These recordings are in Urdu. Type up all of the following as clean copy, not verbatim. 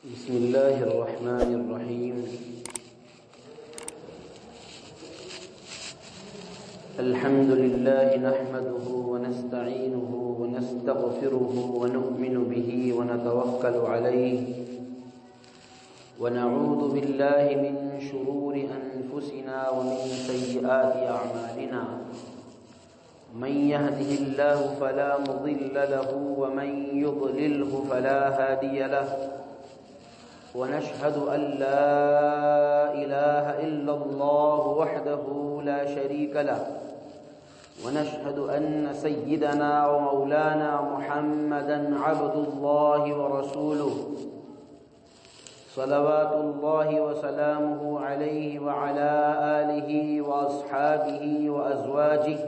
بسم الله الرحمن الرحيم. الحمد لله نحمده ونستعينه ونستغفره ونؤمن به ونتوكل عليه ونعوذ بالله من شرور أنفسنا ومن سيئات أعمالنا. من يهده الله فلا مضل له ومن يضلله فلا هادي له. ونشهد أن لا إله إلا الله وحده لا شريك له. ونشهد أن سيدنا ومولانا محمدا عبد الله ورسوله صلوات الله وسلامه عليه وعلى آله وأصحابه وأزواجه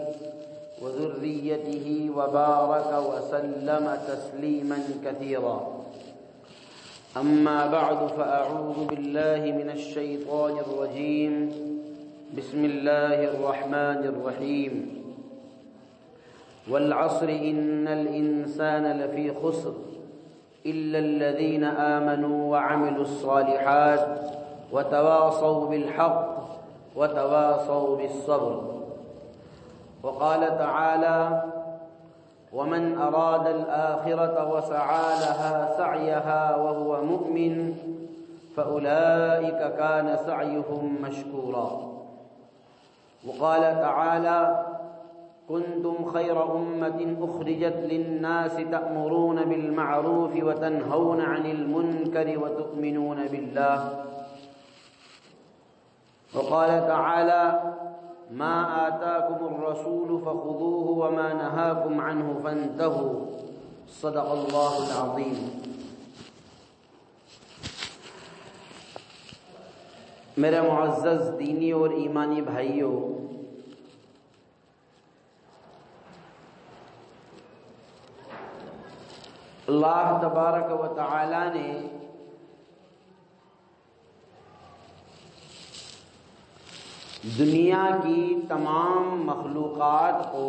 وذريته وبارك وسلم تسليما كثيرا. أما بعد فأعوذ بالله من الشيطان الرجيم. بسم الله الرحمن الرحيم. والعصر إن الإنسان لفي خسر إلا الذين آمنوا وعملوا الصالحات وتواصوا بالحق وتواصوا بالصبر. وقال تعالى: ومن أراد الآخرة وسعى لها سعيها وهو مؤمن فأولئك كان سعيهم مشكورا. وقال تعالى: كنتم خير أمة أخرجت للناس تأمرون بالمعروف وتنهون عن المنكر وتؤمنون بالله. وقال تعالى: ما آتاكم الرسول فخذوه وما نهاكم عنه فانتهوا. صدق اللہ العظیم. میرے معزز دینی اور ایمانی بھائیوں، اللہ تبارک و تعالی نے دنیا کی تمام مخلوقات کو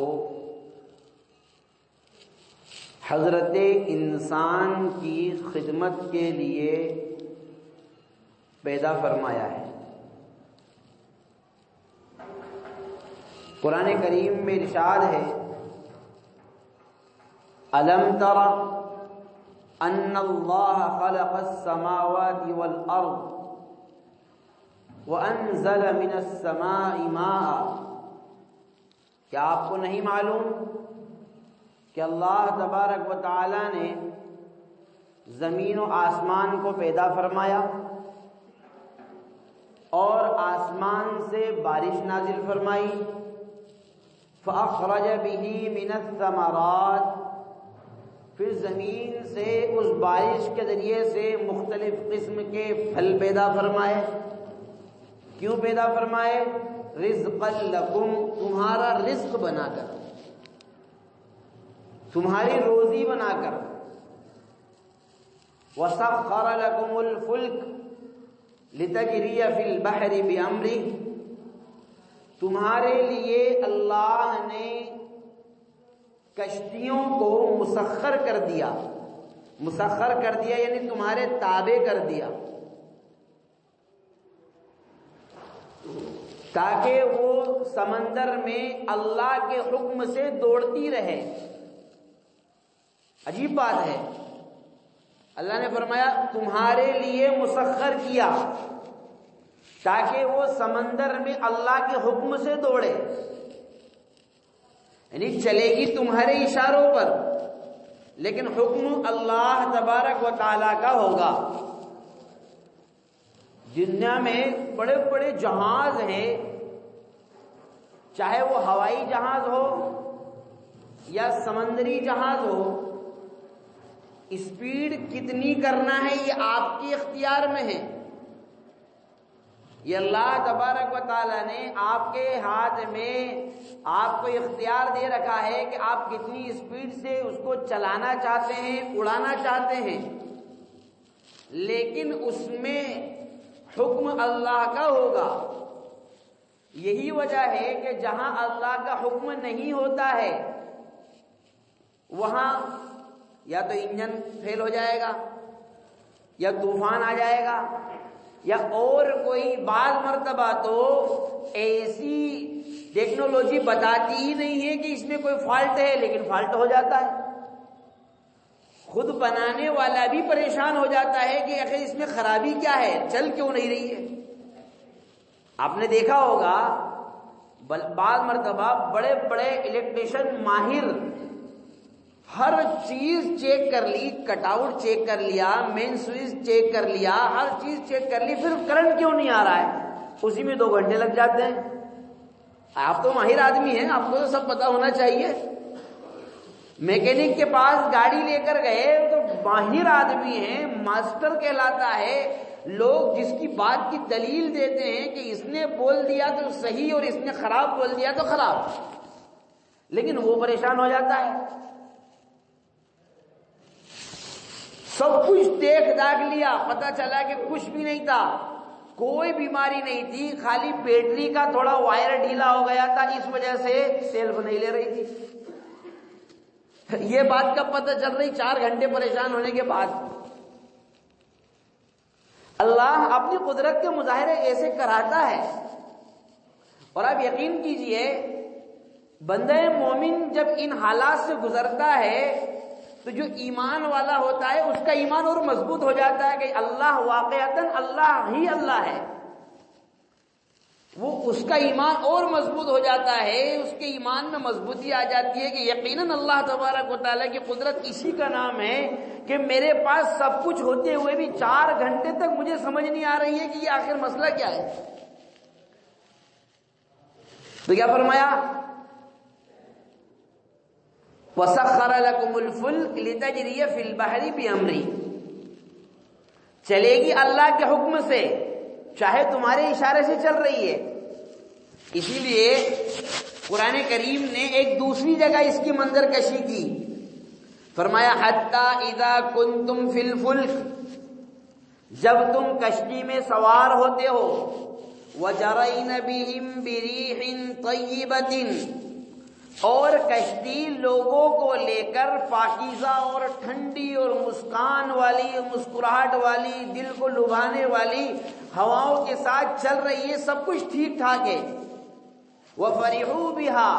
حضرت انسان کی خدمت کے لیے پیدا فرمایا ہے. قرآن کریم میں ارشاد ہے: أَلَمْ تَرَ أَنَّ اللَّهَ خَلَقَ السَّمَاوَاتِ وَالْأَرْضَ وَأَنزَلَ مِنَ السَّمَاءِ مَاءً. کیا آپ کو نہیں معلوم کہ اللہ تبارک و تعالی نے زمین و آسمان کو پیدا فرمایا اور آسمان سے بارش نازل فرمائی. فَأَخْرَجَ بِهِ مِنَ الثَّمَرَاتِ. پھر زمین سے اس بارش کے ذریعے سے مختلف قسم کے پھل پیدا فرمائے. کیوں پیدا فرمائے؟ رزقا لکم، تمہارا رزق بنا کر، تمہاری روزی بنا کر. وسخر لکم الفلک لتجری فی البحر بامرہ. تمہارے لیے اللہ نے کشتیوں کو مسخر کر دیا. مسخر کر دیا یعنی تمہارے تابع کر دیا، تاکہ وہ سمندر میں اللہ کے حکم سے دوڑتی رہے. عجیب بات ہے، اللہ نے فرمایا تمہارے لیے مسخر کیا تاکہ وہ سمندر میں اللہ کے حکم سے دوڑے، یعنی چلے گی تمہارے اشاروں پر لیکن حکم اللہ تبارک و تعالی کا ہوگا. دنیا میں بڑے بڑے جہاز ہیں، چاہے وہ ہوائی جہاز ہو یا سمندری جہاز ہو، اسپیڈ کتنی کرنا ہے یہ آپ کے اختیار میں ہے. یہ اللہ تبارک و تعالی نے آپ کے ہاتھ میں آپ کو اختیار دے رکھا ہے کہ آپ کتنی اسپیڈ سے اس کو چلانا چاہتے ہیں، اڑانا چاہتے ہیں، لیکن اس میں حکم اللہ کا ہوگا. یہی وجہ ہے کہ جہاں اللہ کا حکم نہیں ہوتا ہے وہاں یا تو انجن فیل ہو جائے گا یا طوفان آ جائے گا یا اور کوئی بعض مرتبہ تو ایسی ٹیکنالوجی بتاتی ہی نہیں ہے کہ اس میں کوئی فالٹ ہے لیکن فالٹ ہو جاتا ہے. خود بنانے والا بھی پریشان ہو جاتا ہے کہ آخر اس میں خرابی کیا ہے, چل کیوں نہیں رہی ہے. آپ نے دیکھا ہوگا بعض مرتبہ بڑے بڑے الیکٹریشین ماہر ہر چیز چیک کر لی, کٹ آؤٹ چیک کر لیا, مین سوئچ چیک کر لیا, ہر چیز چیک کر لی, پھر کرنٹ کیوں نہیں آ رہا ہے, اسی میں 2 گھنٹے لگ جاتے ہیں. آپ تو ماہر آدمی ہیں, آپ کو تو سب پتا ہونا چاہیے. میکینک کے پاس گاڑی لے کر گئے تو ماہر آدمی ہیں, ماسٹر کہلاتا ہے. لوگ جس کی بات کی دلیل دیتے ہیں کہ اس نے بول دیا تو صحیح اور اس نے خراب بول دیا تو خراب, لیکن وہ پریشان ہو جاتا ہے. سب کچھ دیکھ داکھ لیا, پتا چلا کہ کچھ بھی نہیں تھا, کوئی بیماری نہیں تھی, خالی بیٹری کا تھوڑا وائر ڈھیلا ہو گیا تھا, اس وجہ سے سیلف نہیں لے رہی تھی. یہ بات کب پتہ چل رہی؟ 4 گھنٹے پریشان ہونے کے بعد. اللہ اپنی قدرت کے مظاہرے ایسے کراتا ہے. اور آپ یقین کیجئے بندہ مومن جب ان حالات سے گزرتا ہے تو جو ایمان والا ہوتا ہے اس کا ایمان اور مضبوط ہو جاتا ہے کہ اللہ واقعتاً اللہ ہی اللہ ہے. وہ اس کا ایمان اور مضبوط ہو جاتا ہے, اس کے ایمان میں مضبوطی آ جاتی ہے کہ یقیناً اللہ تبارک و تعالیٰ کی قدرت اسی کا نام ہے کہ میرے پاس سب کچھ ہوتے ہوئے بھی 4 گھنٹے تک مجھے سمجھ نہیں آ رہی ہے کہ یہ آخر مسئلہ کیا ہے. تو کیا فرمایا؟ وَسَخَّرَ لَكُمُ الْفُلْكَ لِتَجْرِيَ فِي الْبَحْرِ بِأَمْرِهِ, چلے گی اللہ کے حکم سے, چاہے تمہارے اشارے سے چل رہی ہے. اسی لیے قرآن کریم نے ایک دوسری جگہ اس کی منظر کشی کی. فرمایا حَتَّى إِذَا كُنْتُمْ فِي الْفُلْكِ, جب تم کشتی میں سوار ہوتے ہو, وَجَرَيْنَ بِهِمْ بِرِيحٍ طَيِّبَةٍ, اور کشتی لوگوں کو لے کر پاکیزہ اور ٹھنڈی اور مسکان والی, مسکراہٹ والی, دل کو لبھانے والی ہواؤں کے ساتھ چل رہی ہے, سب کچھ ٹھیک ٹھاک ہے. وَفَرِحُوا بِهَا,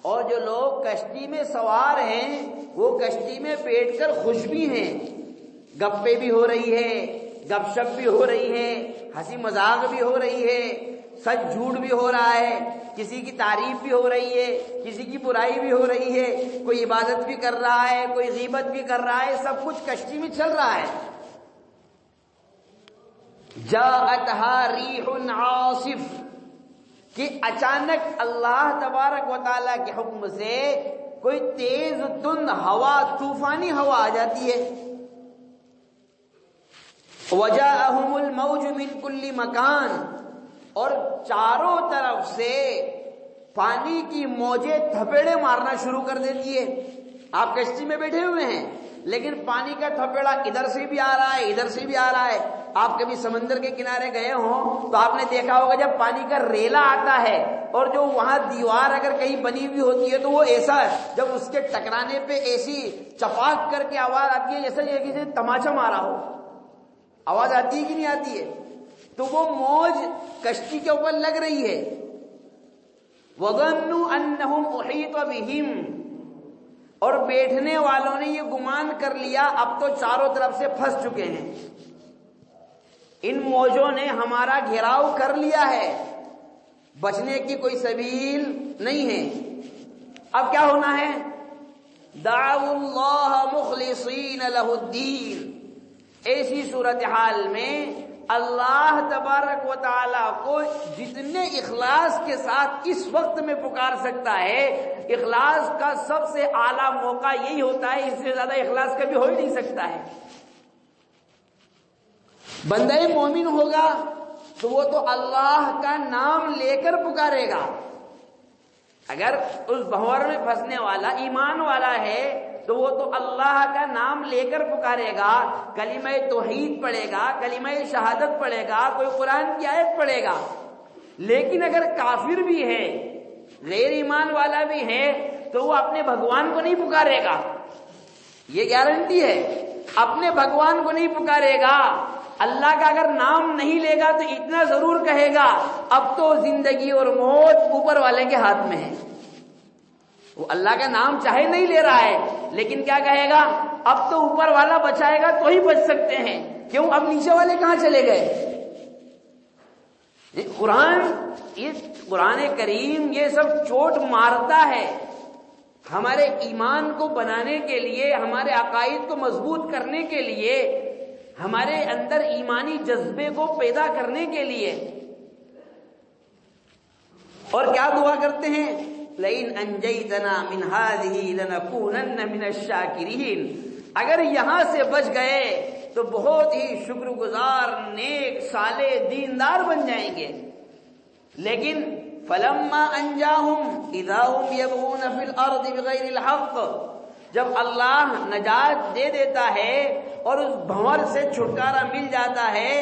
اور جو لوگ کشتی میں سوار ہیں وہ کشتی میں بیٹھ کر خوش بھی ہیں, گپیں بھی ہو رہی ہے, گپ شپ بھی ہو رہی ہے, ہنسی مذاق بھی ہو رہی ہے, سچ جھوٹ بھی ہو رہا ہے, کسی کی تعریف بھی ہو رہی ہے, کسی کی برائی بھی ہو رہی ہے, کوئی عبادت بھی کر رہا ہے, کوئی غیبت بھی کر رہا ہے, سب کچھ کشتی میں چل رہا ہے. جاءتها ریح عاصف, کہ اچانک اللہ تبارک و تعالیٰ کے حکم سے کوئی تیز تند ہوا, طوفانی ہوا آ جاتی ہے. وجاءہم الموج من کل مکان, اور چاروں طرف سے پانی کی موجیں تھپیڑے مارنا شروع کر دیتی ہے. آپ کشتی میں بیٹھے ہوئے ہیں لیکن پانی کا تھپیڑا ادھر سے بھی آ رہا ہے, ادھر سے بھی آ رہا ہے. آپ کبھی سمندر کے کنارے گئے ہوں تو آپ نے دیکھا ہوگا جب پانی کا ریلا آتا ہے اور جو وہاں دیوار اگر کہیں بنی ہوئی ہوتی ہے تو وہ ایسا ہے, جب اس کے ٹکرانے پہ ایسی چپاک کر کے آواز آتی ہے جیسے یہ کسی تماچا مارا ہو. آواز آتی ہے کہ نہیں آتی ہے؟ تو وہ موج کشتی کے اوپر لگ رہی ہے. وَظَنُّوا أَنَّهُمْ أُحِيطَ بِهِمْ, اور بیٹھنے والوں نے یہ گمان کر لیا اب تو چاروں طرف سے پھنس چکے ہیں, ان موجوں نے ہمارا گھیراؤ کر لیا ہے, بچنے کی کوئی سبیل نہیں ہے. اب کیا ہونا ہے؟ دعوا اللہ مخلصین لہ الدین, ایسی صورتحال میں اللہ تبارک و تعالیٰ کو جتنے اخلاص کے ساتھ اس وقت میں پکار سکتا ہے, اخلاص کا سب سے اعلیٰ موقع یہی ہوتا ہے, اس سے زیادہ اخلاص کبھی ہو ہی نہیں سکتا ہے. بندہ مومن ہوگا تو وہ تو اللہ کا نام لے کر پکارے گا. اگر اس بھنور میں پھنسنے والا ایمان والا ہے تو وہ تو اللہ کا نام لے کر پکارے گا, کلمہ توحید پڑھے گا, کلمہ شہادت پڑھے گا, کوئی قرآن کی آیت پڑھے گا. لیکن اگر کافر بھی ہے, غیر ایمان والا بھی ہے, تو وہ اپنے بھگوان کو نہیں پکارے گا, یہ گارنٹی ہے. اپنے بھگوان کو نہیں پکارے گا، اللہ کا اگر نام نہیں لے گا تو اتنا ضرور کہے گا اب تو زندگی اور موت اوپر والے کے ہاتھ میں ہے۔ وہ اللہ کا نام چاہے نہیں لے رہا ہے لیکن کیا کہے گا، اب تو اوپر والا بچائے گا تو ہی بچ سکتے ہیں، کیوں اب نیچے والے کہاں چلے گئے؟ قرآن کریم یہ سب چوٹ مارتا ہے ہمارے ایمان کو بنانے کے لیے، ہمارے عقائد کو مضبوط کرنے کے لیے، ہمارے اندر ایمانی جذبے کو پیدا کرنے کے لیے۔ اور کیا دعا کرتے ہیں، لئن انجیتنا من هذه لنکونن من الشاکرین، اگر یہاں سے بچ گئے تو بہت ہی شکر گزار، نیک، صالح، دیندار بن جائیں گے۔ لیکن فلما انجاہم اذا هم یبغون فی الارض بغیر الحق، جب اللہ نجات دے دیتا ہے اور اس بھنور سے چھٹکارا مل جاتا ہے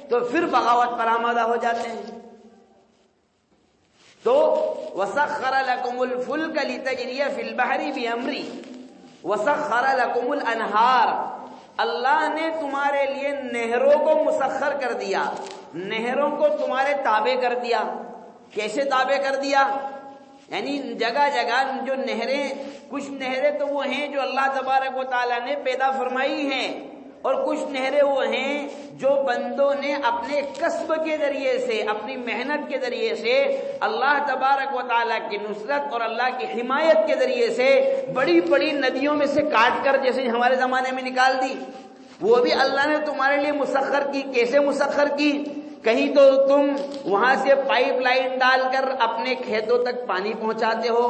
تو پھر بغاوت پر آمادہ ہو جاتے ہیں۔ تو وسخر لکم الفلک لتجری فی البحر بامری وسخر لکم الانہار، اللہ نے تمہارے لیے نہروں کو مسخر کر دیا، نہروں کو تمہارے تابع کر دیا۔ کیسے تابع کر دیا؟ یعنی جگہ جگہ جو نہریں، کچھ نہریں تو وہ ہیں جو اللہ تبارک و تعالیٰ نے پیدا فرمائی ہیں، اور کچھ نہریں وہ ہیں جو بندوں نے اپنے کسب کے ذریعے سے، اپنی محنت کے ذریعے سے، اللہ تبارک و تعالیٰ کی نصرت اور اللہ کی حمایت کے ذریعے سے بڑی بڑی ندیوں میں سے کاٹ کر جیسے ہمارے زمانے میں نکال دی، وہ بھی اللہ نے تمہارے لیے مسخر کی۔ کیسے مسخر کی؟ کہیں تو تم وہاں سے پائپ لائن ڈال کر اپنے کھیتوں تک پانی پہنچاتے ہو،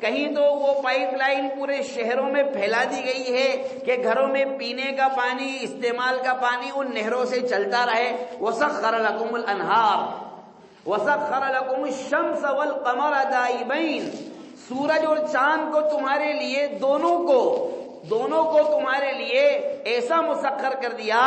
کہیں تو وہ پائپ لائن پورے شہروں میں پھیلا دی گئی ہے کہ گھروں میں پینے کا پانی، استعمال کا پانی ان نہروں سے چلتا رہے۔ وسخر لکم الانہار وسخر لکم الشمس والقمر دائبین، سورج اور چاند کو تمہارے لیے، دونوں کو تمہارے لیے ایسا مسخر کر دیا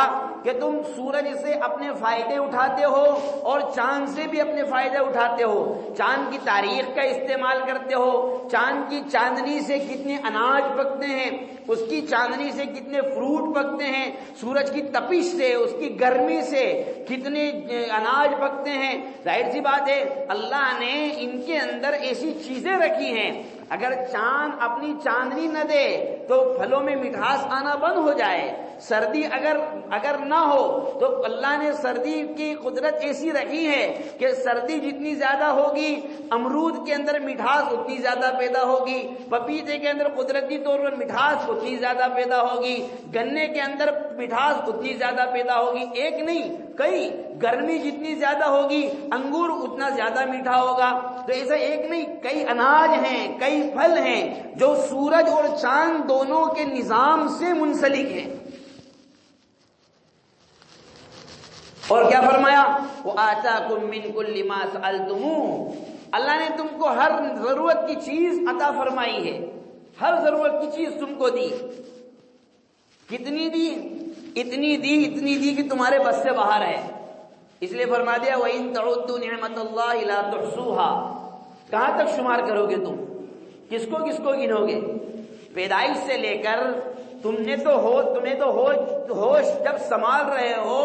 کہ تم سورج سے اپنے فائدے اٹھاتے ہو اور چاند سے بھی اپنے فائدے اٹھاتے ہو، چاند کی تاریخ کا استعمال کرتے ہو، چاند کی چاندنی سے کتنے اناج پکتے ہیں، اس کی چاندنی سے کتنے فروٹ پکتے ہیں، سورج کی تپش سے، اس کی گرمی سے کتنے اناج پکتے ہیں۔ ظاہر سی بات ہے اللہ نے ان کے اندر ایسی چیزیں رکھی ہیں، اگر چاند اپنی چاندنی نہ دے تو پھلوں میں مٹھاس آنا بند ہو جائے، سردی اگر نہ ہو تو اللہ نے سردی کی قدرت ایسی رکھی ہے کہ سردی جتنی زیادہ ہوگی امرود کے اندر مٹھاس اتنی زیادہ پیدا ہوگی، پپیتے کے اندر قدرتی طور پر مٹھاس اتنی زیادہ پیدا ہوگی، گنے کے اندر مٹھاس اتنی زیادہ پیدا ہوگی، ایک نہیں کئی، گرمی جتنی زیادہ ہوگی انگور اتنا زیادہ میٹھا ہوگا۔ تو ایسا ایک نہیں کئی اناج ہیں، کئی پھل ہیں جو سورج اور چاند دونوں کے نظام سے منسلک ہیں۔ اور کیا فرمایا، وَآتَاكُم مِّن كُلِّ مَا سَأَلْتُمُوهُ، اللہ نے تم کو ہر ضرورت کی چیز عطا فرمائی ہے، ہر ضرورت کی چیز تم کو دی۔ کتنی دی؟ اتنی دی کہ تمہارے بس سے باہر ہے۔ اس لیے فرما دیا وَإِن تَعُدُّوا نِعْمَتَ اللَّهِ لَا تُحْصُوهَا، کہاں تک شمار کرو گے تم، کس کو گنو گے؟ پیدائش سے لے کر تمہیں تو ہوش جب سنبھال رہے ہو،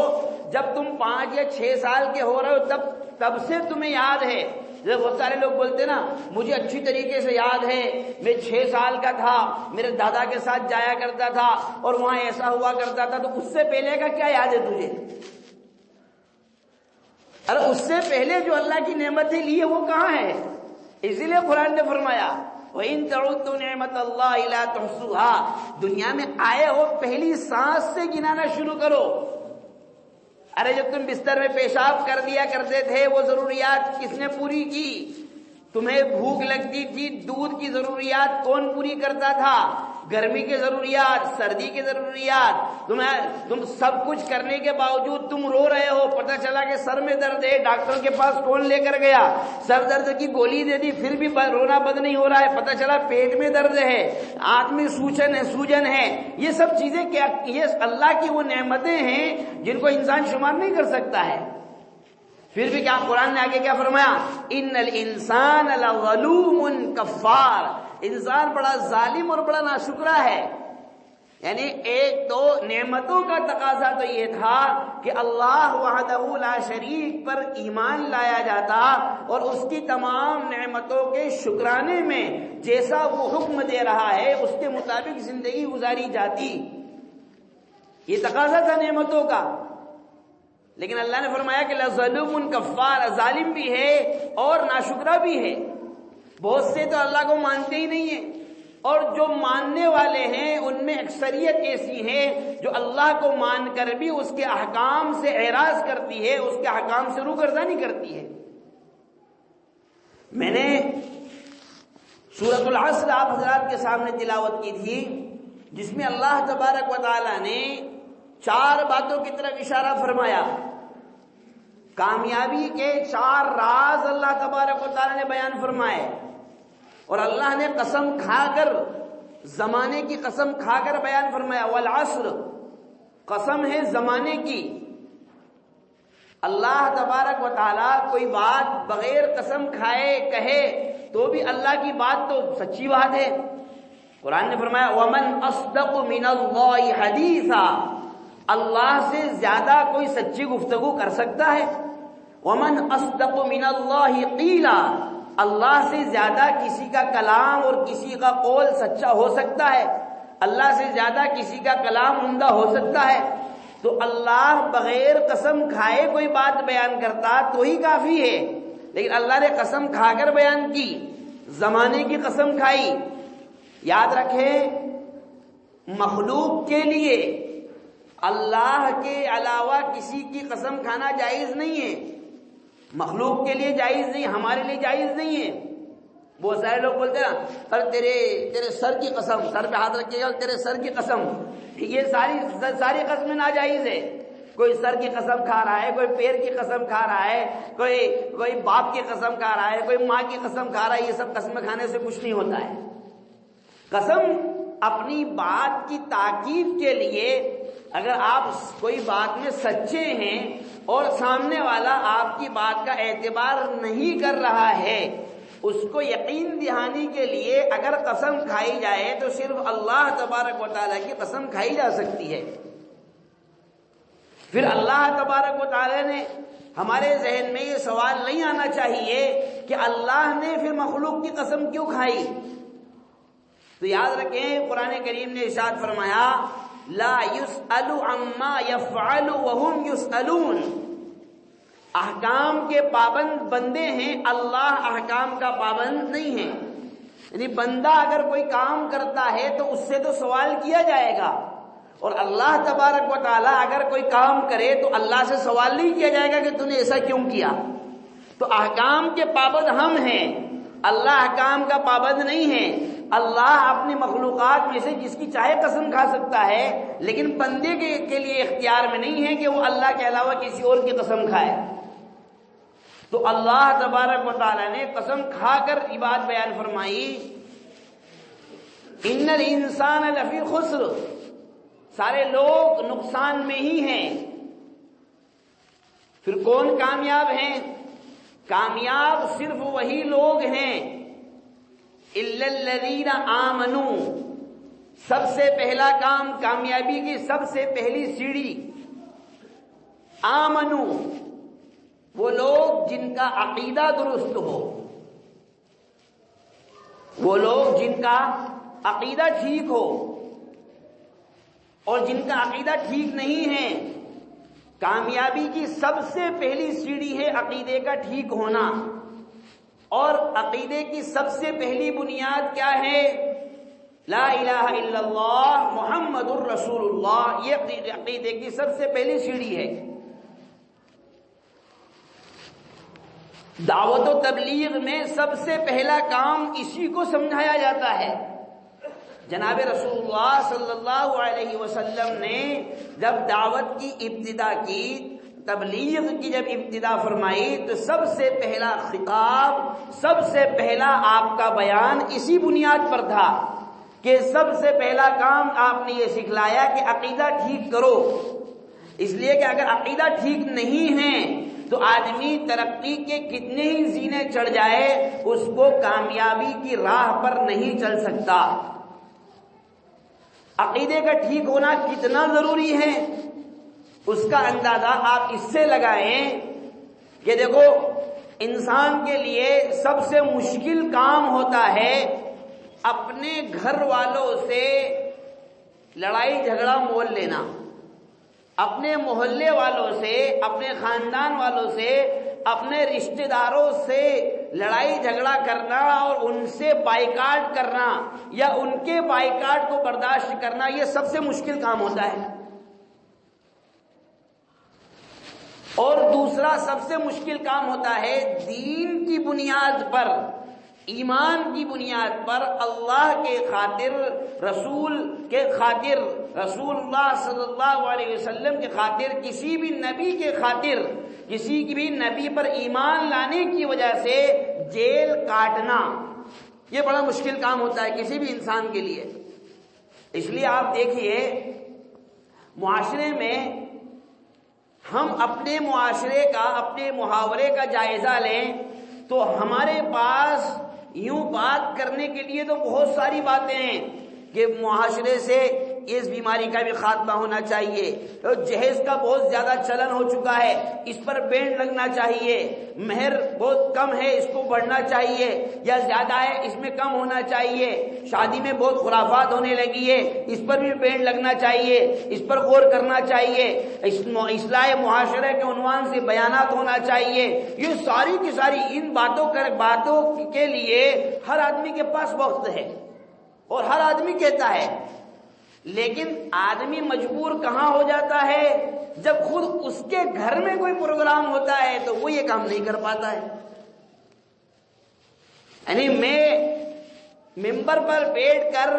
جب تم 5 یا 6 سال کے ہو رہے ہو تب سے تمہیں یاد ہے۔ جب بہت سارے لوگ بولتے نا مجھے اچھی طریقے سے یاد ہے، میں 6 سال کا تھا، میرے دادا کے ساتھ جایا کرتا تھا اور وہاں ایسا ہوا کرتا تھا، تو اس سے پہلے کا کیا یاد ہے تجھے؟ ارے اس سے پہلے جو اللہ کی نعمتیں لی ہے وہ کہاں ہے؟ اسی لیے قرآن نے فرمایا وَإِن تَعُدُّوا نِعْمَتَ اللَّهِ لَا تُحْصُوهَا، دنیا میں آئے ہو پہلی سانس سے گنانا شروع کرو۔ ارے جب تم بستر میں پیشاب کر دیا کرتے تھے وہ ضروریات کس نے پوری کی؟ تمہیں بھوک لگتی تھی، دودھ کی ضروریات کون پوری کرتا تھا؟ گرمی کے ضروریات، سردی کے ضروریات، تم سب کچھ کرنے کے باوجود تم رو رہے ہو، پتہ چلا کہ سر میں درد ہے، ڈاکٹر کے پاس کون لے کر گیا، سر درد کی گولی دے دی پھر بھی رونا بند نہیں ہو رہا ہے، پتہ چلا پیٹ میں درد ہے، آنکھ میں سوجن ہے۔ یہ سب چیزیں کیا؟ یہ اللہ کی وہ نعمتیں ہیں جن کو انسان شمار نہیں کر سکتا ہے۔ پھر بھی کیا قرآن نے آگے کیا فرمایا، ان الانسان لظلوم کفار، انسان بڑا ظالم اور بڑا ناشکرا ہے۔ یعنی ایک تو نعمتوں کا تقاضا تو یہ تھا کہ اللہ وحدہ لا شریک پر ایمان لایا جاتا اور اس کی تمام نعمتوں کے شکرانے میں جیسا وہ حکم دے رہا ہے اس کے مطابق زندگی گزاری جاتی. یہ تقاضا تھا نعمتوں کا. لیکن اللہ نے فرمایا کہ لظلوم کفار، ظالم بھی ہے اور ناشکرا بھی ہے. بہت سے تو اللہ کو مانتے ہی نہیں ہیں، اور جو ماننے والے ہیں ان میں اکثریت ایسی ہے جو اللہ کو مان کر بھی اس کے احکام سے اعراض کرتی ہے، اس کے احکام سے روگردانی کرتی ہے. میں نے سورۃ العصر آپ حضرات کے سامنے تلاوت کی تھی، جس میں اللہ تبارک و تعالی نے 4 باتوں کی طرف اشارہ فرمایا. کامیابی کے 4 راز اللہ تبارک و تعالی نے بیان فرمائے، اور اللہ نے قسم کھا کر، زمانے کی قسم کھا کر بیان فرمایا. والعصر، قسم ہے زمانے کی. اللہ تبارک و تعالی کوئی بات بغیر قسم کھائے کہے تو بھی اللہ کی بات تو سچی بات ہے. قرآن نے فرمایا وَمَنْ أَصْدَقُ مِنَ اللَّهِ حَدِيثًا، اللہ سے زیادہ کوئی سچی گفتگو کر سکتا ہے؟ وَمَنْ أَصْدَقُ مِنَ اللَّهِ قِيلًا، اللہ سے زیادہ کسی کا کلام اور کسی کا قول سچا ہو سکتا ہے؟ اللہ سے زیادہ کسی کا کلام عمدہ ہو سکتا ہے؟ تو اللہ بغیر قسم کھائے کوئی بات بیان کرتا تو ہی کافی ہے، لیکن اللہ نے قسم کھا کر بیان کی، زمانے کی قسم کھائی. یاد رکھیں مخلوق کے لیے اللہ کے علاوہ کسی کی قسم کھانا جائز نہیں ہے. مخلوق کے لیے جائز نہیں، ہمارے لیے جائز نہیں ہے. بہت سارے لوگ بولتے ہیں نا، پر تیرے سر کی قسم، سر پہ ہاتھ رکھیے گا، تیرے سر کی قسم. یہ ساری قسمیں ناجائز ہے. کوئی سر کی قسم کھا رہا ہے، کوئی پیر کی قسم کھا رہا ہے، کوئی باپ کی قسم کھا رہا ہے، کوئی ماں کی قسم کھا رہا ہے. یہ سب قسمیں کھانے سے کچھ نہیں ہوتا ہے. قسم اپنی بات کی تاکید کے لیے، اگر آپ کوئی بات میں سچے ہیں اور سامنے والا آپ کی بات کا اعتبار نہیں کر رہا ہے، اس کو یقین دہانی کے لیے اگر قسم کھائی جائے تو صرف اللہ تبارک و تعالیٰ کی قسم کھائی جا سکتی ہے. پھر اللہ تبارک و تعالیٰ نے، ہمارے ذہن میں یہ سوال نہیں آنا چاہیے کہ اللہ نے پھر مخلوق کی قسم کیوں کھائی. تو یاد رکھیں قرآن کریم نے ارشاد فرمایا لا يسأل عما يفعل وهم يسألون، احکام کے پابند بندے ہیں، اللہ احکام کا پابند نہیں ہے. یعنی بندہ اگر کوئی کام کرتا ہے تو اس سے تو سوال کیا جائے گا، اور اللہ تبارک و تعالیٰ اگر کوئی کام کرے تو اللہ سے سوال نہیں کیا جائے گا کہ تو نے ایسا کیوں کیا. تو احکام کے پابند ہم ہیں، اللہ احکام کا پابند نہیں ہے. اللہ اپنی مخلوقات میں سے جس کی چاہے قسم کھا سکتا ہے، لیکن بندے کے لیے اختیار میں نہیں ہے کہ وہ اللہ کے علاوہ کسی اور کی قسم کھائے. تو اللہ تبارک و تعالیٰ نے قسم کھا کر یہ بات بیان فرمائی ان الانسان لفی خسر، سارے لوگ نقصان میں ہی ہیں. پھر کون کامیاب ہیں؟ کامیاب صرف وہی لوگ ہیں الا الذین آمنوا. سب سے پہلا کام، کامیابی کی سب سے پہلی سیڑھی آمنوا، وہ لوگ جن کا عقیدہ درست ہو، وہ لوگ جن کا عقیدہ ٹھیک ہو. اور جن کا عقیدہ ٹھیک نہیں ہے، کامیابی کی سب سے پہلی سیڑھی ہے عقیدے کا ٹھیک ہونا. اور عقیدے کی سب سے پہلی بنیاد کیا ہے؟ لا الہ الا اللہ محمد الرسول اللہ. یہ عقیدے کی سب سے پہلی سیڑھی ہے. دعوت و تبلیغ میں سب سے پہلا کام اسی کو سمجھایا جاتا ہے. جناب رسول اللہ صلی اللہ علیہ وسلم نے جب دعوت کی ابتدا کی، تبلیغ کی جب ابتدا فرمائی، تو سب سے پہلا خطاب، سب سے پہلا آپ کا بیان اسی بنیاد پر تھا کہ سب سے پہلا کام آپ نے یہ سکھلایا کہ عقیدہ ٹھیک کرو. اس لیے کہ اگر عقیدہ ٹھیک نہیں ہے تو آدمی ترقی کے کتنے ہی زینے چڑھ جائے اس کو کامیابی کی راہ پر نہیں چل سکتا. عقیدے کا ٹھیک ہونا کتنا ضروری ہے اس کا اندازہ آپ اس سے لگائیں کہ دیکھو انسان کے لیے سب سے مشکل کام ہوتا ہے اپنے گھر والوں سے لڑائی جھگڑا مول لینا، اپنے محلے والوں سے، اپنے خاندان والوں سے، اپنے رشتہ داروں سے لڑائی جھگڑا کرنا اور ان سے بائیکاٹ کرنا یا ان کے بائیکاٹ کو برداشت کرنا، یہ سب سے مشکل کام ہوتا ہے۔ اور دوسرا سب سے مشکل کام ہوتا ہے دین کی بنیاد پر، ایمان کی بنیاد پر، اللہ کے خاطر، رسول کے خاطر، رسول اللہ صلی اللہ علیہ وسلم کے خاطر، کسی بھی نبی کے خاطر، کسی بھی نبی پر ایمان لانے کی وجہ سے جیل کاٹنا، یہ بڑا مشکل کام ہوتا ہے کسی بھی انسان کے لیے۔ اس لیے آپ دیکھیے معاشرے میں ہم اپنے معاشرے کا، اپنے محاورے کا جائزہ لیں تو ہمارے پاس یوں بات کرنے کے لیے تو بہت ساری باتیں ہیں کہ معاشرے سے اس بیماری کا بھی خاتمہ ہونا چاہیے، جہیز کا بہت زیادہ چلن ہو چکا ہے، اس پر بین لگنا چاہیے، مہر بہت کم ہے اس کو بڑھنا چاہیے یا زیادہ ہے اس میں کم ہونا چاہیے، شادی میں بہت خرافات ہونے لگی ہے اس پر بھی بین لگنا چاہیے، اس پر غور کرنا چاہیے، اصلاح معاشرے کے عنوان سے بیانات ہونا چاہیے۔ یہ ساری کی ساری ان باتوں کے لیے ہر آدمی کے پاس وقت ہے اور ہر آدمی کہتا ہے، لیکن آدمی مجبور کہاں ہو جاتا ہے جب خود اس کے گھر میں کوئی پروگرام ہوتا ہے تو وہ یہ کام نہیں کر پاتا ہے۔ یعنی میں ممبر پر بیٹھ کر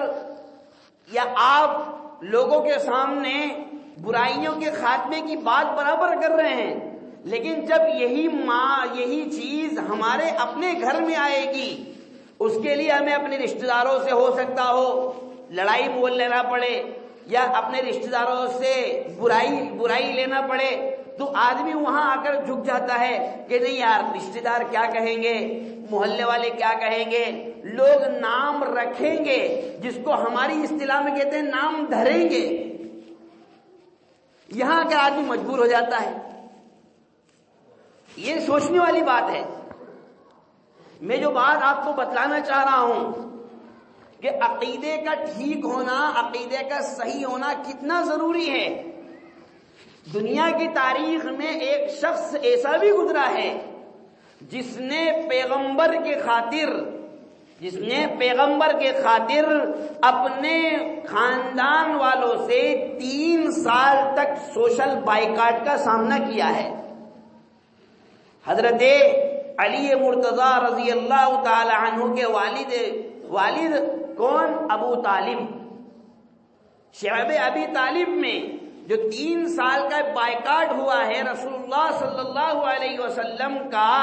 یا آپ لوگوں کے سامنے برائیوں کے خاتمے کی بات برابر کر رہے ہیں، لیکن جب یہی چیز ہمارے اپنے گھر میں آئے گی، اس کے لیے ہمیں اپنے رشتہ داروں سے ہو سکتا ہو لڑائی مول لینا پڑے یا اپنے رشتہ داروں سے برائی لینا پڑے، تو آدمی وہاں آ کر جھک جاتا ہے کہ نہیں یار رشتہ دار کیا کہیں گے، محلے والے کیا کہیں گے، لوگ نام رکھیں گے، جس کو ہماری اصطلاح میں کہتے ہیں نام دھریں گے، یہاں آ کر آدمی مجبور ہو جاتا ہے۔ یہ سوچنے والی بات ہے۔ میں جو بات آپ کو بتلانا چاہ رہا ہوں کہ عقیدے کا ٹھیک ہونا، عقیدے کا صحیح ہونا کتنا ضروری ہے۔ دنیا کی تاریخ میں ایک شخص ایسا بھی گزرا ہے جس نے پیغمبر کے خاطر اپنے خاندان والوں سے 3 سال تک سوشل بائیکاٹ کا سامنا کیا ہے۔ حضرت علی مرتضی رضی اللہ تعالی عنہ کے والد کون؟ ابو طالب، شعب ابی طالب میں جو 3 سال کا بائیکاٹ ہوا ہے رسول اللہ صلی اللہ علیہ وسلم کا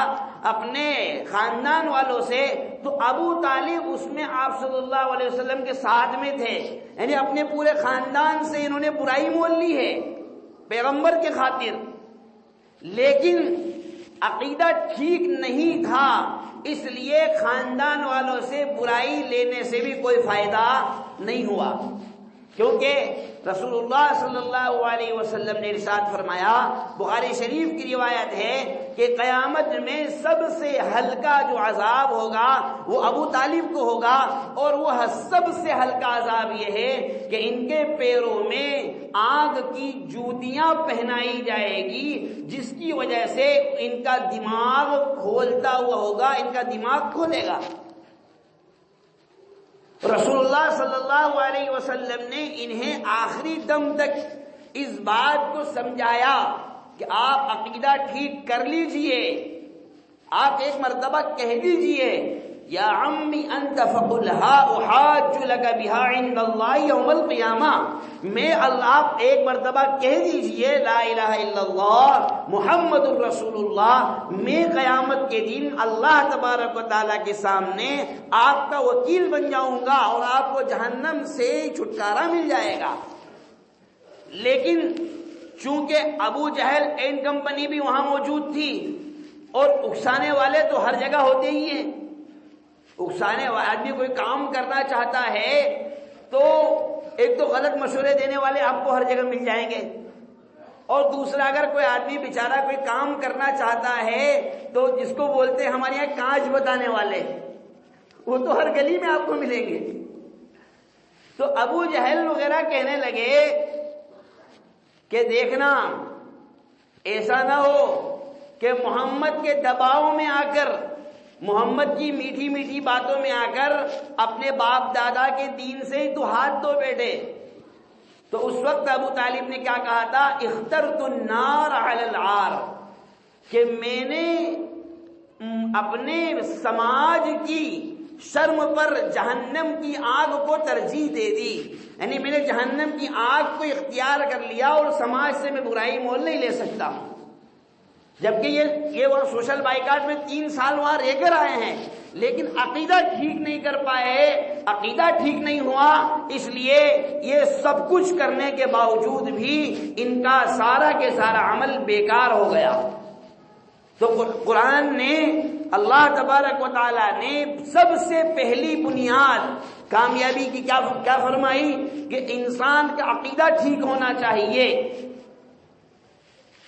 اپنے خاندان والوں سے، تو ابو طالب اس میں آپ صلی اللہ علیہ وسلم کے ساتھ میں تھے، یعنی اپنے پورے خاندان سے انہوں نے برائی مول لی ہے پیغمبر کے خاطر، لیکن عقیدہ ٹھیک نہیں تھا، اس لیے خاندان والوں سے برائی لینے سے بھی کوئی فائدہ نہیں ہوا، کیونکہ رسول اللہ صلی اللہ علیہ وسلم نے ارشاد فرمایا، بخاری شریف کی روایت ہے کہ قیامت میں سب سے ہلکا جو عذاب ہوگا وہ ابو طالب کو ہوگا، اور وہ سب سے ہلکا عذاب یہ ہے کہ ان کے پیروں میں آگ کی جوتیاں پہنائی جائے گی، جس کی وجہ سے ان کا دماغ کھولتا ہوا ہوگا، ان کا دماغ کھولے گا۔ رسول اللہ صلی اللہ علیہ وسلم نے انہیں آخری دم تک اس بات کو سمجھایا کہ آپ عقیدہ ٹھیک کر لیجئے، آپ ایک مرتبہ کہہ دیجئے یا عمی انت فقلها احاج لك بها عند اللہ یوم القیامہ، میں آپ ایک مرتبہ کہہ دیجئے لا الہ الا اللہ محمد الرسول اللہ، میں قیامت کے دن اللہ تبارک و تعالیٰ کے سامنے آپ کا وکیل بن جاؤں گا اور آپ کو جہنم سے چھٹکارا مل جائے گا۔ لیکن چونکہ ابو جہل اینڈ کمپنی بھی وہاں موجود تھی، اور اکسانے والے تو ہر جگہ ہوتے ہی ہیں، اکسانے والا آدمی کوئی کام کرنا چاہتا ہے تو ایک تو غلط مشورے دینے والے آپ کو ہر جگہ مل جائیں گے، اور دوسرا اگر کوئی آدمی بیچارہ کوئی کام کرنا چاہتا ہے تو جس کو بولتے ہیں ہمارے یہاں کانچ بتانے والے، وہ تو ہر گلی میں آپ کو ملیں گے۔ تو ابو جہل وغیرہ کہنے لگے کہ دیکھنا ایسا نہ ہو کہ محمد کے دباؤ میں آ کر، محمد کی میٹھی میٹھی باتوں میں آ کر اپنے باپ دادا کے دین سے ہی تو ہاتھ دھو بیٹھے۔ تو اس وقت ابو طالب نے کیا کہا تھا؟ اخترت النار علی العار، کہ میں نے اپنے سماج کی شرم پر جہنم کی آگ کو ترجیح دے دی، یعنی میں نے جہنم کی آگ کو اختیار کر لیا اور سماج سے میں برائی مول نہیں لے سکتا ہوں۔ جبکہ یہ وہ سوشل بائیکاٹ میں 3 سال وہاں رہ کر آئے ہیں، لیکن عقیدہ ٹھیک نہیں کر پائے، عقیدہ ٹھیک نہیں ہوا، اس لیے یہ سب کچھ کرنے کے باوجود بھی ان کا سارا کے سارا عمل بیکار ہو گیا۔ تو قرآن نے، اللہ تبارک و تعالی نے سب سے پہلی بنیاد کامیابی کی کیا فرمائی؟ کہ انسان کا عقیدہ ٹھیک ہونا چاہیے۔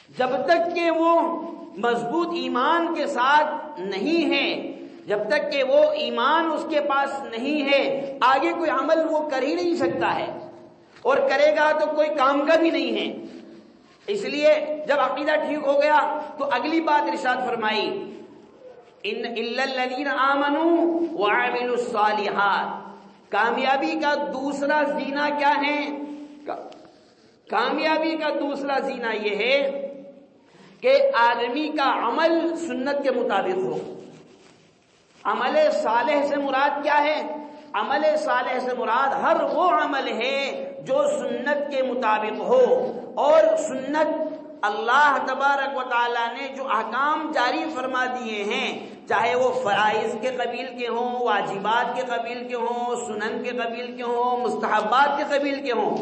جب تک کہ وہ مضبوط ایمان کے ساتھ نہیں ہے، جب تک کہ وہ ایمان اس کے پاس نہیں ہے، آگے کوئی عمل وہ کر ہی نہیں سکتا ہے، اور کرے گا تو کوئی کام کا بھی نہیں ہے۔ اس لیے جب عقیدہ ٹھیک ہو گیا تو اگلی بات ارشاد فرمائی، ان الا الذین آمنوا وعملوا الصالحات۔ کامیابی کا دوسرا زینہ کیا ہے؟ کامیابی کا دوسرا زینہ یہ ہے کہ آدمی کا عمل سنت کے مطابق ہو۔ عمل صالح سے مراد کیا ہے؟ عمل صالح سے مراد ہر وہ عمل ہے جو سنت کے مطابق ہو، اور سنت اللہ تبارک و تعالیٰ نے جو احکام جاری فرما دیے ہیں، چاہے وہ فرائض کے قبیل کے ہوں، واجبات کے قبیل کے ہوں، سنن کے قبیل کے ہوں، مستحبات کے قبیل کے ہوں،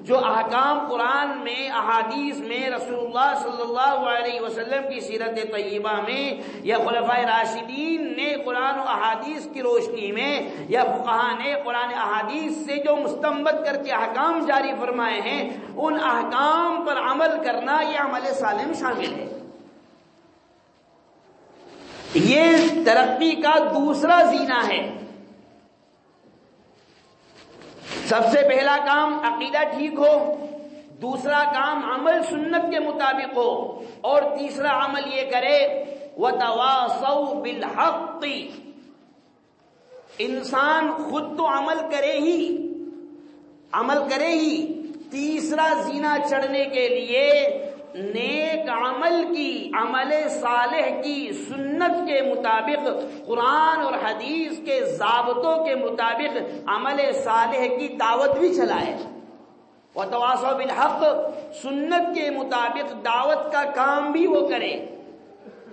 جو احکام قرآن میں، احادیث میں، رسول اللہ صلی اللہ علیہ وسلم کی سیرت طیبہ میں، یا خلفائے راشدین نے قرآن و احادیث کی روشنی میں، یا فقہاء نے قرآن احادیث سے جو مستنبط کر کے احکام جاری فرمائے ہیں، ان احکام پر عمل کرنا یہ عمل صالح میں شامل ہے۔ یہ ترقی کا دوسرا زینہ ہے۔ سب سے پہلا کام عقیدہ ٹھیک ہو، دوسرا کام عمل سنت کے مطابق ہو، اور تیسرا عمل یہ کرے وَتَوَاصَوْا بِالْحَقِّ۔ انسان خود تو عمل کرے ہی، تیسرا زینہ چڑھنے کے لیے نیک عمل کی، عمل صالح کی، سنت کے مطابق، قرآن اور حدیث کے ضابطوں کے مطابق عمل صالح کی دعوت بھی چلائے۔ وتواصوا بالحق، سنت کے مطابق دعوت کا کام بھی وہ کرے۔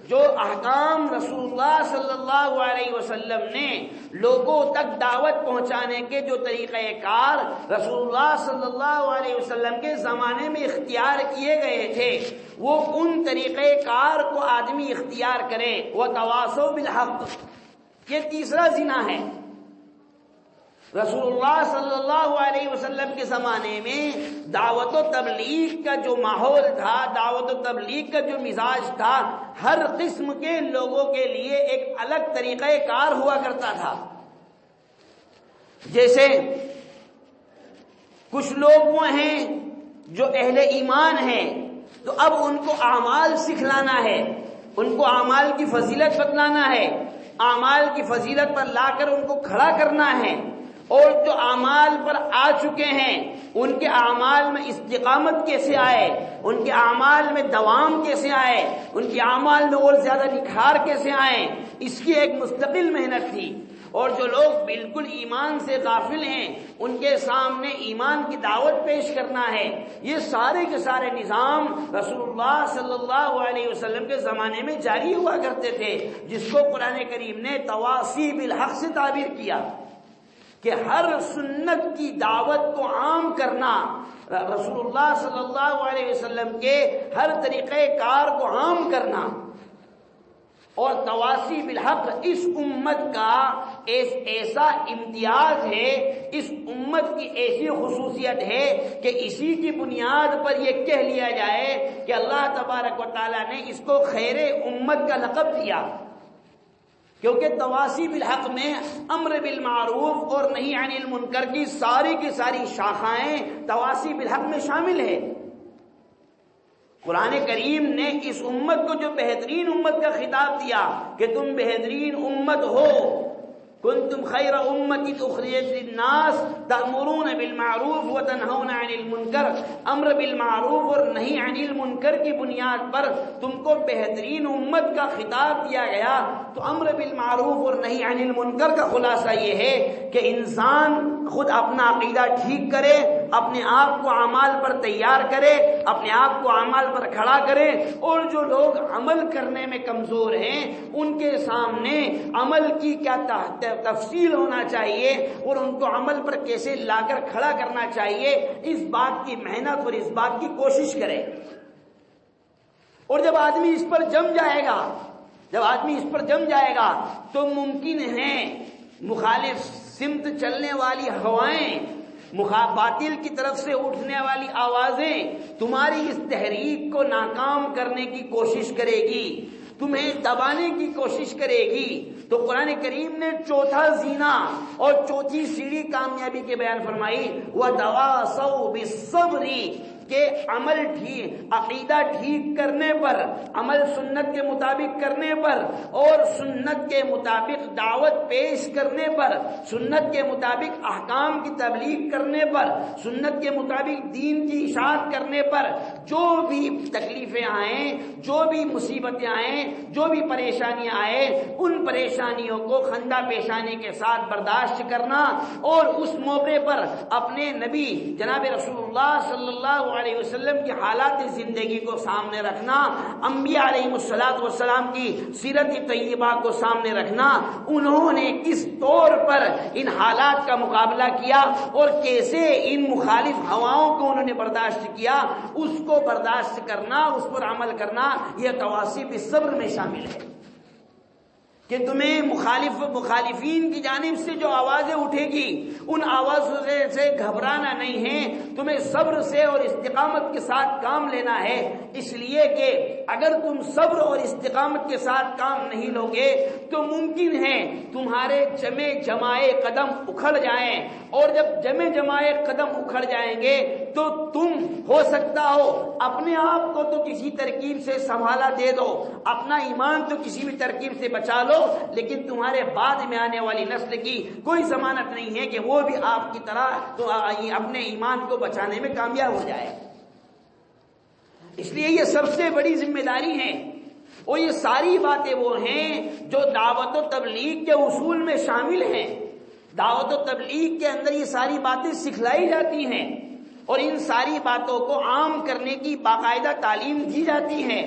جو احکام رسول اللہ صلی اللہ علیہ وسلم نے لوگوں تک دعوت پہنچانے کے جو طریقہ کار رسول اللہ صلی اللہ علیہ وسلم کے زمانے میں اختیار کیے گئے تھے، وہ ان طریقہ کار کو آدمی اختیار کرے۔ وتواصوا بالحق، یہ تیسرا زینہ ہے۔ رسول اللہ صلی اللہ علیہ وسلم کے زمانے میں دعوت و تبلیغ کا جو ماحول تھا، دعوت و تبلیغ کا جو مزاج تھا، ہر قسم کے لوگوں کے لیے ایک الگ طریقہ کار ہوا کرتا تھا۔ جیسے کچھ لوگ وہ ہیں جو اہل ایمان ہیں، تو اب ان کو اعمال سکھلانا ہے، ان کو اعمال کی فضیلت بتلانا ہے، اعمال کی فضیلت پر لا کر ان کو کھڑا کرنا ہے، اور جو اعمال پر آ چکے ہیں ان کے اعمال میں استقامت کیسے آئے، ان کے اعمال میں دوام کیسے آئے، ان کے اعمال میں اور زیادہ نکھار کیسے آئے، اس کی ایک مستقل محنت تھی۔ اور جو لوگ بالکل ایمان سے غافل ہیں ان کے سامنے ایمان کی دعوت پیش کرنا ہے۔ یہ سارے کے سارے نظام رسول اللہ صلی اللہ علیہ وسلم کے زمانے میں جاری ہوا کرتے تھے، جس کو قرآن کریم نے تواصی بالحق سے تعبیر کیا کہ ہر سنت کی دعوت کو عام کرنا، رسول اللہ صلی اللہ علیہ وسلم کے ہر طریقہ کار کو عام کرنا۔ اور تواصی بالحق اس امت کا ایسا امتیاز ہے، اس امت کی ایسی خصوصیت ہے کہ اسی کی بنیاد پر یہ کہہ لیا جائے کہ اللہ تبارک و تعالیٰ نے اس کو خیر امت کا لقب دیا، کیونکہ تواصی بالحق میں امر بالمعروف اور نہی عن المنکر کی ساری شاخائیں تواصی بالحق میں شامل ہے۔ قرآن کریم نے اس امت کو جو بہترین امت کا خطاب دیا کہ تم بہترین امت ہو، کنتم خیر امت اخرجت للناس تأمرون بالمعروف وتنہون عن المنکر، امر بالمعروف اور نہی عن المنکر کی بنیاد پر تم کو بہترین امت کا خطاب دیا گیا۔ تو امر بالمعروف اور نہی عن المنکر کا خلاصہ یہ ہے کہ انسان خود اپنا عقیدہ ٹھیک کرے، اپنے آپ کو اعمال پر تیار کرے، اپنے آپ کو اعمال پر کھڑا کرے، اور جو لوگ عمل کرنے میں کمزور ہیں ان کے سامنے عمل کی کیا تفصیل ہونا چاہیے اور ان کو عمل پر کیسے لا کر کھڑا کرنا چاہیے، اس بات کی محنت اور اس بات کی کوشش کرے۔ اور جب آدمی اس پر جم جائے گا تو ممکن ہے مخالف سمت چلنے والی ہوائیں، باطل کی طرف سے اٹھنے والی آوازیں تمہاری اس تحریک کو ناکام کرنے کی کوشش کرے گی، تمہیں دبانے کی کوشش کرے گی۔ تو قرآن کریم نے چوتھا زینہ اور چوتھی سیڑھی کامیابی کے بیان فرمائی، وَتَوَاصَوْا بِالصَّبْرِ، کہ عمل عقیدہ ٹھیک کرنے پر، عمل سنت کے مطابق کرنے پر، اور سنت کے مطابق دعوت پیش کرنے پر، سنت کے مطابق احکام کی تبلیغ کرنے پر، سنت کے مطابق دین کی اشاعت کرنے پر جو بھی تکلیفیں آئیں، جو بھی مصیبتیں آئیں، جو بھی پریشانیاں آئیں، ان پریشانیوں کو خندہ پیشانی کے ساتھ برداشت کرنا، اور اس موقع پر اپنے نبی جناب رسول اللہ صلی اللہ علیہ وسلم کی حالات زندگی کو سامنے رکھنا، انبیاء علیہ السلام کی سیرت طیبہ کو سامنے رکھنا، انہوں نے کس طور پر ان حالات کا مقابلہ کیا اور کیسے ان مخالف ہواؤں کو انہوں نے برداشت کیا، اس کو برداشت کرنا، اس پر عمل کرنا، یہ تواصی بالصبر میں شامل ہے۔ کہ تمہیں مخالفین کی جانب سے جو آوازیں اٹھے گی ان آوازوں سے گھبرانا نہیں ہے، تمہیں صبر سے اور استقامت کے ساتھ کام لینا ہے، اس لیے کہ اگر تم صبر اور استقامت کے ساتھ کام نہیں لوگے تو ممکن ہے تمہارے جمائے قدم اکھڑ جائیں، اور جب جمائے قدم اکھڑ جائیں گے تو تم ہو سکتا ہو اپنے آپ کو تو کسی ترکیب سے سنبھالا دے دو، اپنا ایمان تو کسی بھی ترکیب سے بچا لو، لیکن تمہارے بعد میں آنے والی نسل کی کوئی ضمانت نہیں ہے کہ وہ بھی آپ کی طرح تو اپنے ایمان کو بچانے میں کامیاب ہو جائے۔ اس لیے یہ سب سے بڑی ذمہ داری ہے، اور یہ ساری باتیں وہ ہیں جو دعوت و تبلیغ کے اصول میں شامل ہیں۔ دعوت و تبلیغ کے اندر یہ ساری باتیں سکھلائی جاتی ہیں، اور ان ساری باتوں کو عام کرنے کی باقاعدہ تعلیم دی جاتی ہے۔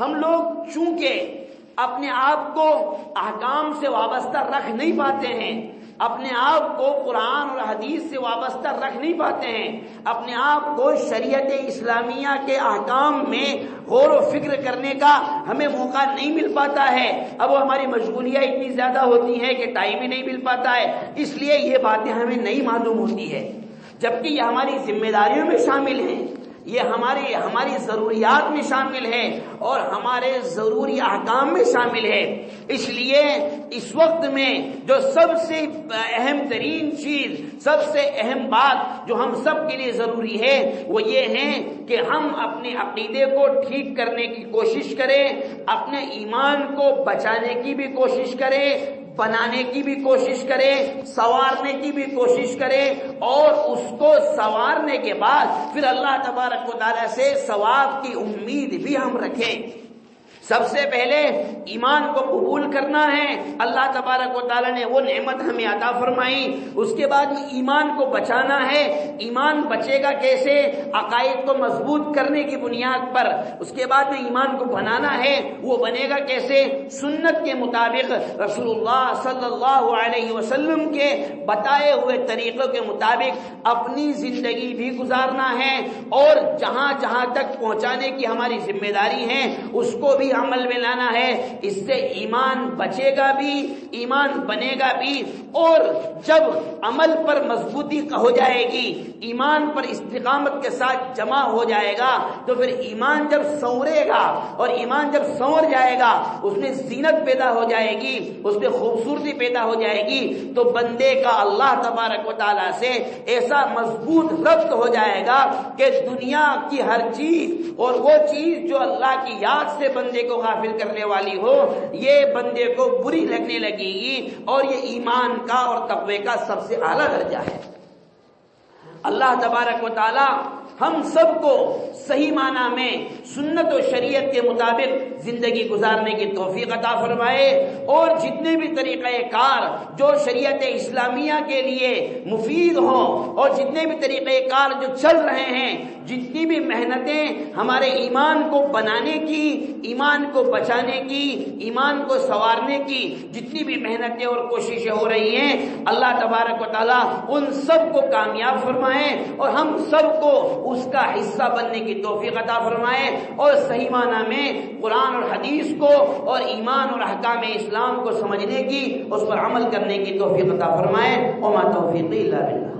ہم لوگ چونکہ اپنے آپ کو احکام سے وابستہ رکھ نہیں پاتے ہیں، اپنے آپ کو قرآن اور حدیث سے وابستہ رکھ نہیں پاتے ہیں، اپنے آپ کو شریعت اسلامیہ کے احکام میں غور و فکر کرنے کا ہمیں موقع نہیں مل پاتا ہے، اب ہماری مشغولیاں اتنی زیادہ ہوتی ہیں کہ ٹائم ہی نہیں مل پاتا ہے، اس لیے یہ باتیں ہمیں نہیں معلوم ہوتی ہے، جبکہ یہ ہماری ذمہ داریوں میں شامل ہیں، یہ ہماری ضروریات میں شامل ہے اور ہمارے ضروری احکام میں شامل ہے۔ اس لیے اس وقت میں جو سب سے اہم ترین چیز، سب سے اہم بات جو ہم سب کے لیے ضروری ہے وہ یہ ہے کہ ہم اپنے عقیدے کو ٹھیک کرنے کی کوشش کریں، اپنے ایمان کو بچانے کی بھی کوشش کریں، بنانے کی بھی کوشش کرے، سنوارنے کی بھی کوشش کرے، اور اس کو سنوارنے کے بعد پھر اللہ تبارک و تعالیٰ سے ثواب کی امید بھی ہم رکھیں۔ سب سے پہلے ایمان کو قبول کرنا ہے، اللہ تبارک و تعالیٰ نے وہ نعمت ہمیں عطا فرمائی، اس کے بعد ایمان کو بچانا ہے۔ ایمان بچے گا کیسے؟ عقائد کو مضبوط کرنے کی بنیاد پر۔ اس کے بعد میں ایمان کو بنانا ہے، وہ بنے گا کیسے؟ سنت کے مطابق، رسول اللہ صلی اللہ علیہ وسلم کے بتائے ہوئے طریقوں کے مطابق اپنی زندگی بھی گزارنا ہے، اور جہاں جہاں تک پہنچانے کی ہماری ذمہ داری ہے اس کو بھی عمل میں لانا ہے، اس سے ایمان بچے گا بھی، ایمان بنے گا بھی، اور جب عمل پر مضبوطی ہو جائے گی، ایمان پر استقامت کے ساتھ جمع ہو جائے گا، تو پھر ایمان جب سنورے گا اور ایمان جب سنور جائے گا، اس میں زینت پیدا ہو جائے گی، اس میں خوبصورتی پیدا ہو جائے گی، تو بندے کا اللہ تبارک و تعالیٰ سے ایسا مضبوط ربط ہو جائے گا کہ دنیا کی ہر چیز اور وہ چیز جو اللہ کی یاد سے بندے کو غافل کرنے والی ہو، یہ بندے کو بری لگنے لگے گی، اور یہ ایمان کا اور تقوی کا سب سے اعلیٰ درجہ ہے۔ اللہ تبارک و تعالی ہم سب کو صحیح معنی میں سنت و شریعت کے مطابق زندگی گزارنے کی توفیق عطا فرمائے، اور جتنے بھی طریقہ کار جو شریعت اسلامیہ کے لیے مفید ہوں، اور جتنے بھی طریقہ کار جو چل رہے ہیں، جتنی بھی محنتیں ہمارے ایمان کو بنانے کی، ایمان کو بچانے کی، ایمان کو سنوارنے کی جتنی بھی محنتیں اور کوششیں ہو رہی ہیں، اللہ تبارک و تعالیٰ ان سب کو کامیاب فرمائے، اور ہم سب کو اس کا حصہ بننے کی توفیق عطا فرمائے، اور صحیح معنی میں قرآن اور حدیث کو اور ایمان اور احکام اسلام کو سمجھنے کی، اس پر عمل کرنے کی توفیق عطا فرمائے۔ وما توفیقی الا باللہ۔